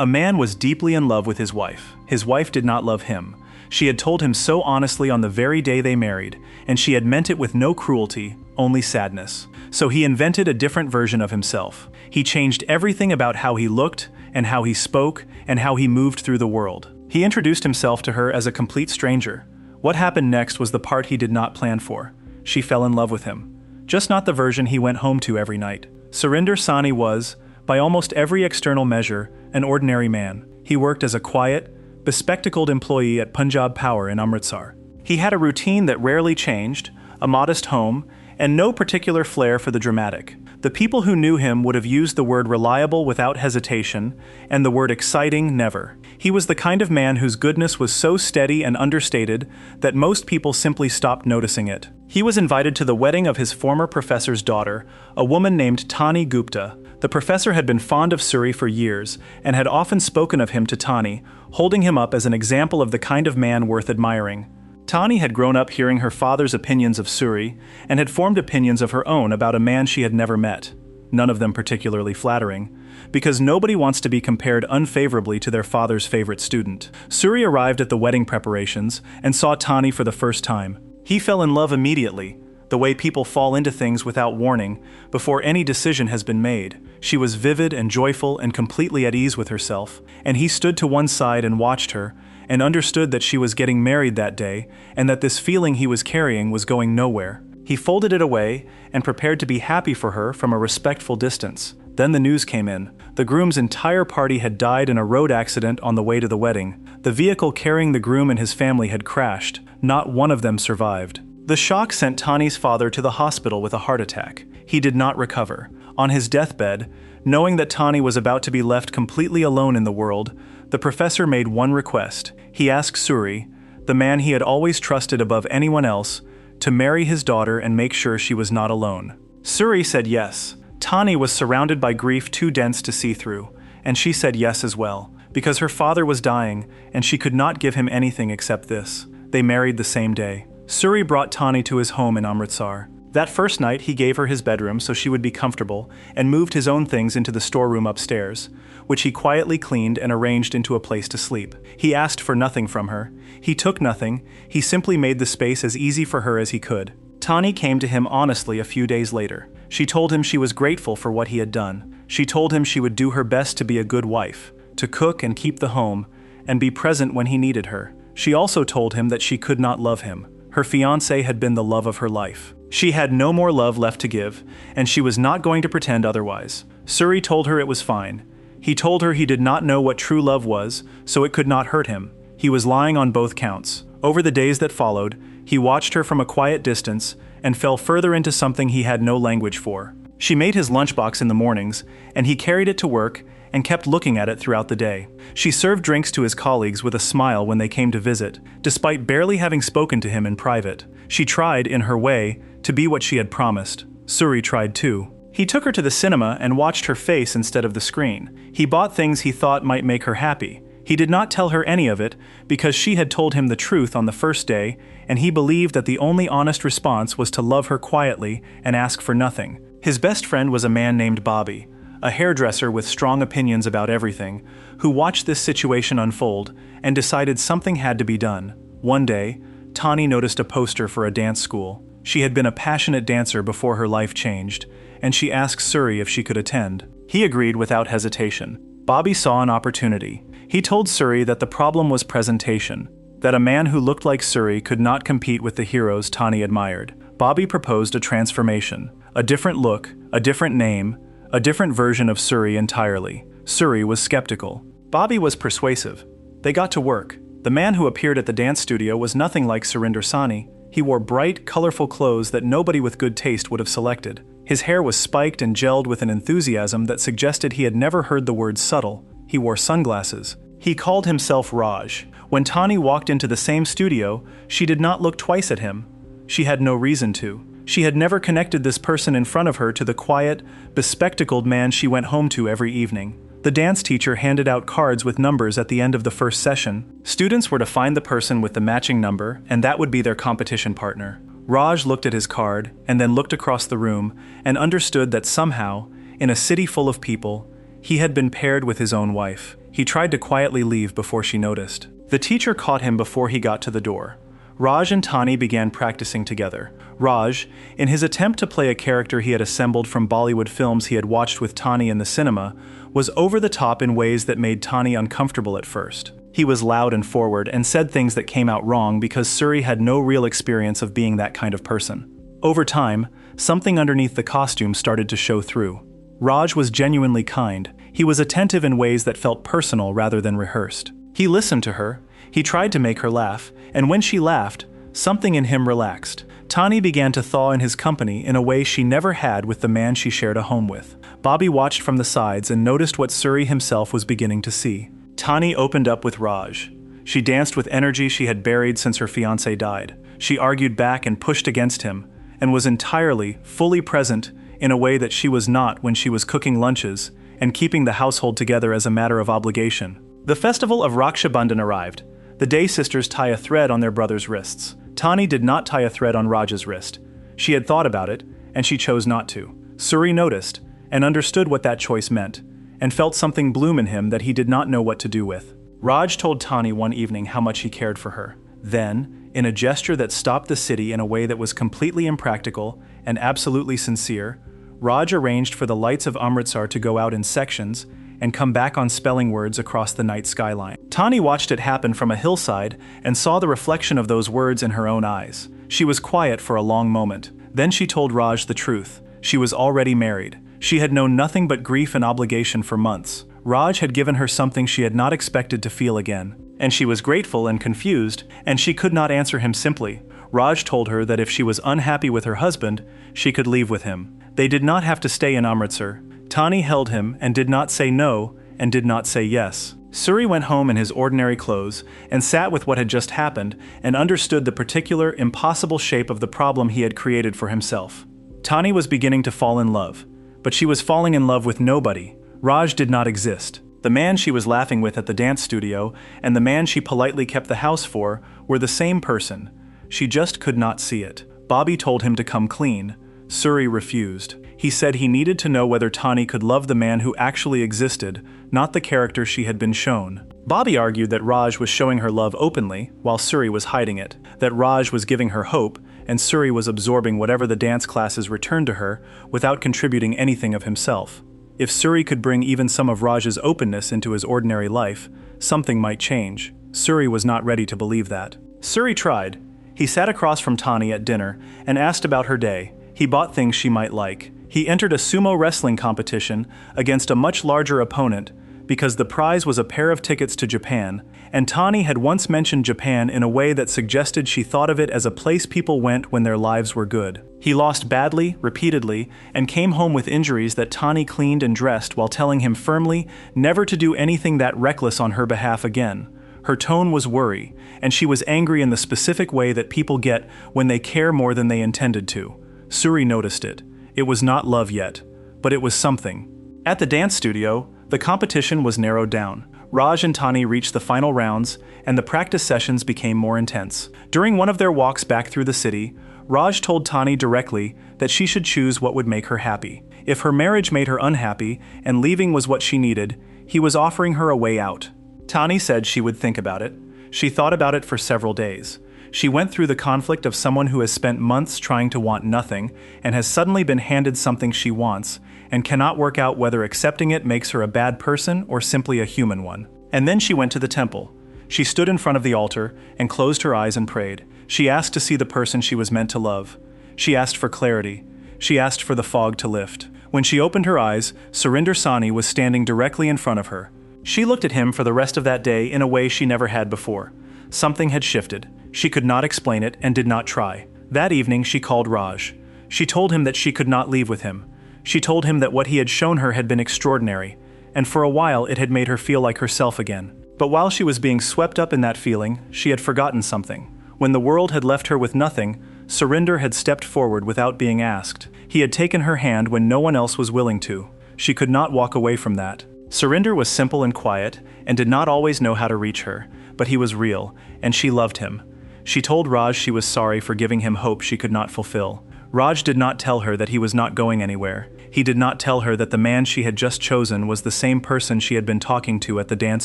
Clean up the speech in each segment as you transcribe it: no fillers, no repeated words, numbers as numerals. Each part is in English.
A man was deeply in love with his wife. His wife did not love him. She had told him so honestly on the very day they married, and she had meant it with no cruelty, only sadness. So he invented a different version of himself. He changed everything about how he looked, and how he spoke, and how he moved through the world. He introduced himself to her as a complete stranger. What happened next was the part he did not plan for. She fell in love with him. Just not the version he went home to every night. Surinder Sahni was, by almost every external measure, an ordinary man. He worked as a quiet, bespectacled employee at Punjab Power in Amritsar. He had a routine that rarely changed, a modest home, and no particular flair for the dramatic. The people who knew him would have used the word reliable without hesitation, and the word exciting never. He was the kind of man whose goodness was so steady and understated that most people simply stopped noticing it. He was invited to the wedding of his former professor's daughter, a woman named Tani Gupta. The professor had been fond of Suri for years, and had often spoken of him to Tani, holding him up as an example of the kind of man worth admiring. Tani had grown up hearing her father's opinions of Suri, and had formed opinions of her own about a man she had never met, none of them particularly flattering, because nobody wants to be compared unfavorably to their father's favorite student. Suri arrived at the wedding preparations and saw Tani for the first time. He fell in love immediately, the way people fall into things without warning, before any decision has been made. She was vivid and joyful and completely at ease with herself, and he stood to one side and watched her, and understood that she was getting married that day, and that this feeling he was carrying was going nowhere. He folded it away and prepared to be happy for her from a respectful distance. Then the news came in. The groom's entire party had died in a road accident on the way to the wedding. The vehicle carrying the groom and his family had crashed. Not one of them survived. The shock sent Tani's father to the hospital with a heart attack. He did not recover. On his deathbed, knowing that Tani was about to be left completely alone in the world, the professor made one request. He asked Suri, the man he had always trusted above anyone else, to marry his daughter and make sure she was not alone. Suri said yes. Tani was surrounded by grief too dense to see through, and she said yes as well, because her father was dying and she could not give him anything except this. They married the same day. Suri brought Tani to his home in Amritsar. That first night he gave her his bedroom so she would be comfortable and moved his own things into the storeroom upstairs, which he quietly cleaned and arranged into a place to sleep. He asked for nothing from her. He took nothing. He simply made the space as easy for her as he could. Tani came to him honestly a few days later. She told him she was grateful for what he had done. She told him she would do her best to be a good wife, to cook and keep the home, and be present when he needed her. She also told him that she could not love him. Her fiancé had been the love of her life. She had no more love left to give, and she was not going to pretend otherwise. Suri told her it was fine. He told her he did not know what true love was, so it could not hurt him. He was lying on both counts. Over the days that followed, he watched her from a quiet distance and fell further into something he had no language for. She made his lunchbox in the mornings, and he carried it to work and kept looking at it throughout the day. She served drinks to his colleagues with a smile when they came to visit, despite barely having spoken to him in private. She tried, in her way, to be what she had promised. Suri tried too. He took her to the cinema and watched her face instead of the screen. He bought things he thought might make her happy. He did not tell her any of it because she had told him the truth on the first day, and he believed that the only honest response was to love her quietly and ask for nothing. His best friend was a man named Bobby, a hairdresser with strong opinions about everything, who watched this situation unfold and decided something had to be done. One day, Tani noticed a poster for a dance school. She had been a passionate dancer before her life changed, and she asked Suri if she could attend. He agreed without hesitation. Bobby saw an opportunity. He told Suri that the problem was presentation, that a man who looked like Suri could not compete with the heroes Tani admired. Bobby proposed a transformation, a different look, a different name, a different version of Suri entirely. Suri was skeptical. Bobby was persuasive. They got to work. The man who appeared at the dance studio was nothing like Surinder Sahni. He wore bright, colorful clothes that nobody with good taste would have selected. His hair was spiked and gelled with an enthusiasm that suggested he had never heard the word subtle. He wore sunglasses. He called himself Raj. When Tani walked into the same studio, she did not look twice at him. She had no reason to. She had never connected this person in front of her to the quiet, bespectacled man she went home to every evening. The dance teacher handed out cards with numbers at the end of the first session. Students were to find the person with the matching number, and that would be their competition partner. Raj looked at his card, and then looked across the room, and understood that somehow, in a city full of people, he had been paired with his own wife. He tried to quietly leave before she noticed. The teacher caught him before he got to the door. Raj and Tani began practicing together. Raj, in his attempt to play a character he had assembled from Bollywood films he had watched with Tani in the cinema, was over the top in ways that made Tani uncomfortable at first. He was loud and forward and said things that came out wrong because Suri had no real experience of being that kind of person. Over time, something underneath the costume started to show through. Raj was genuinely kind. He was attentive in ways that felt personal rather than rehearsed. He listened to her, he tried to make her laugh, and when she laughed, something in him relaxed. Tani began to thaw in his company in a way she never had with the man she shared a home with. Bobby watched from the sides and noticed what Suri himself was beginning to see. Tani opened up with Raj. She danced with energy she had buried since her fiancé died. She argued back and pushed against him, and was entirely, fully present in a way that she was not when she was cooking lunches and keeping the household together as a matter of obligation. The festival of Raksha Bandhan arrived. The Day sisters tie a thread on their brothers' wrists. Tani did not tie a thread on Raj's wrist. She had thought about it, and she chose not to. Suri noticed, and understood what that choice meant, and felt something bloom in him that he did not know what to do with. Raj told Tani one evening how much he cared for her. Then, in a gesture that stopped the city in a way that was completely impractical and absolutely sincere, Raj arranged for the lights of Amritsar to go out in sections and come back on spelling words across the night skyline. Tani watched it happen from a hillside and saw the reflection of those words in her own eyes. She was quiet for a long moment. Then she told Raj the truth. She was already married. She had known nothing but grief and obligation for months. Raj had given her something she had not expected to feel again. And she was grateful and confused, and she could not answer him simply. Raj told her that if she was unhappy with her husband, she could leave with him. They did not have to stay in Amritsar. Tani held him and did not say no and did not say yes. Suri went home in his ordinary clothes and sat with what had just happened and understood the particular, impossible shape of the problem he had created for himself. Tani was beginning to fall in love, but she was falling in love with nobody. Raj did not exist. The man she was laughing with at the dance studio and the man she politely kept the house for were the same person. She just could not see it. Bobby told him to come clean. Suri refused. He said he needed to know whether Tani could love the man who actually existed, not the character she had been shown. Bobby argued that Raj was showing her love openly, while Suri was hiding it, that Raj was giving her hope, and Suri was absorbing whatever the dance classes returned to her without contributing anything of himself. If Suri could bring even some of Raj's openness into his ordinary life, something might change. Suri was not ready to believe that. Suri tried. He sat across from Tani at dinner and asked about her day. He bought things she might like. He entered a sumo wrestling competition against a much larger opponent because the prize was a pair of tickets to Japan, and Tani had once mentioned Japan in a way that suggested she thought of it as a place people went when their lives were good. He lost badly, repeatedly, and came home with injuries that Tani cleaned and dressed while telling him firmly never to do anything that reckless on her behalf again. Her tone was worry, and she was angry in the specific way that people get when they care more than they intended to. Suri noticed it. It was not love yet, but it was something. At the dance studio, the competition was narrowed down. Raj and Tani reached the final rounds, and the practice sessions became more intense. During one of their walks back through the city, Raj told Tani directly that she should choose what would make her happy. If her marriage made her unhappy and leaving was what she needed, he was offering her a way out. Tani said she would think about it. She thought about it for several days. She went through the conflict of someone who has spent months trying to want nothing and has suddenly been handed something she wants and cannot work out whether accepting it makes her a bad person or simply a human one. And then she went to the temple. She stood in front of the altar and closed her eyes and prayed. She asked to see the person she was meant to love. She asked for clarity. She asked for the fog to lift. When she opened her eyes, Surinder Sani was standing directly in front of her. She looked at him for the rest of that day in a way she never had before. Something had shifted. She could not explain it and did not try. That evening she called Raj. She told him that she could not leave with him. She told him that what he had shown her had been extraordinary, and for a while it had made her feel like herself again. But while she was being swept up in that feeling, she had forgotten something. When the world had left her with nothing, Surinder had stepped forward without being asked. He had taken her hand when no one else was willing to. She could not walk away from that. Surinder was simple and quiet, and did not always know how to reach her, but he was real, and she loved him. She told Raj she was sorry for giving him hope she could not fulfill. Raj did not tell her that he was not going anywhere. He did not tell her that the man she had just chosen was the same person she had been talking to at the dance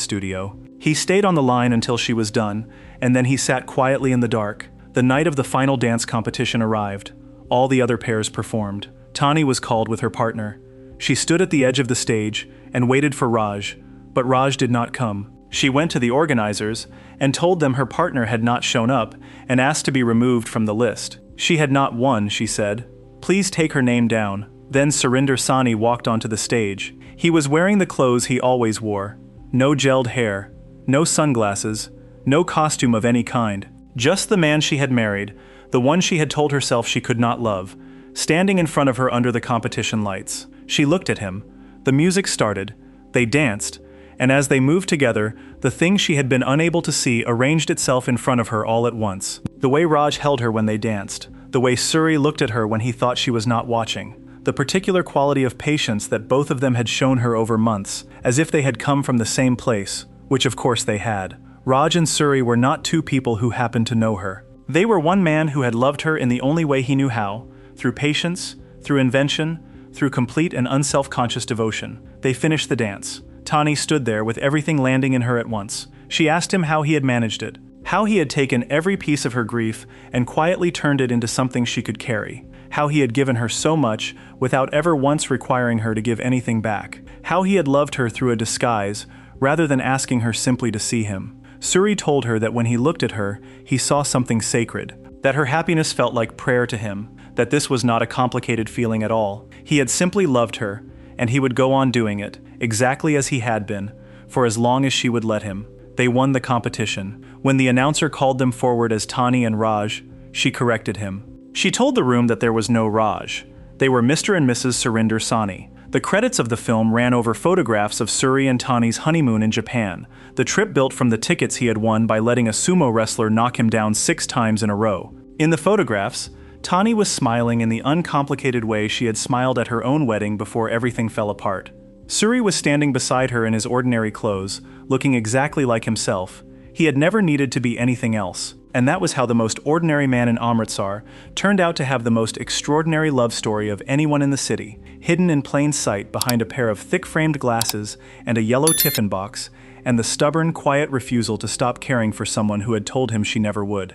studio. He stayed on the line until she was done, and then he sat quietly in the dark. The night of the final dance competition arrived. All the other pairs performed. Tani was called with her partner. She stood at the edge of the stage and waited for Raj, but Raj did not come. She went to the organizers and told them her partner had not shown up and asked to be removed from the list. She had not won, she said. Please take her name down. Then Surinder Sani walked onto the stage. He was wearing the clothes he always wore. No gelled hair, no sunglasses, no costume of any kind. Just the man she had married, the one she had told herself she could not love, standing in front of her under the competition lights. She looked at him. The music started. They danced. And as they moved together, the thing she had been unable to see arranged itself in front of her all at once. The way Raj held her when they danced, the way Suri looked at her when he thought she was not watching, the particular quality of patience that both of them had shown her over months, as if they had come from the same place, which of course they had. Raj and Suri were not two people who happened to know her. They were one man who had loved her in the only way he knew how, through patience, through invention, through complete and unself-conscious devotion. They finished the dance. Tani stood there with everything landing in her at once. She asked him how he had managed it, how he had taken every piece of her grief and quietly turned it into something she could carry, how he had given her so much without ever once requiring her to give anything back, how he had loved her through a disguise rather than asking her simply to see him. Suri told her that when he looked at her, he saw something sacred, that her happiness felt like prayer to him, that this was not a complicated feeling at all. He had simply loved her, and he would go on doing it, exactly as he had been, for as long as she would let him. They won the competition. When the announcer called them forward as Tani and Raj, she corrected him. She told the room that there was no Raj. They were Mr. and Mrs. Surinder Sani. The credits of the film ran over photographs of Suri and Tani's honeymoon in Japan, the trip built from the tickets he had won by letting a sumo wrestler knock him down 6 times in a row. In the photographs, Tani was smiling in the uncomplicated way she had smiled at her own wedding before everything fell apart. Suri was standing beside her in his ordinary clothes, looking exactly like himself. He had never needed to be anything else, and that was how the most ordinary man in Amritsar turned out to have the most extraordinary love story of anyone in the city, hidden in plain sight behind a pair of thick-framed glasses and a yellow tiffin box, and the stubborn, quiet refusal to stop caring for someone who had told him she never would.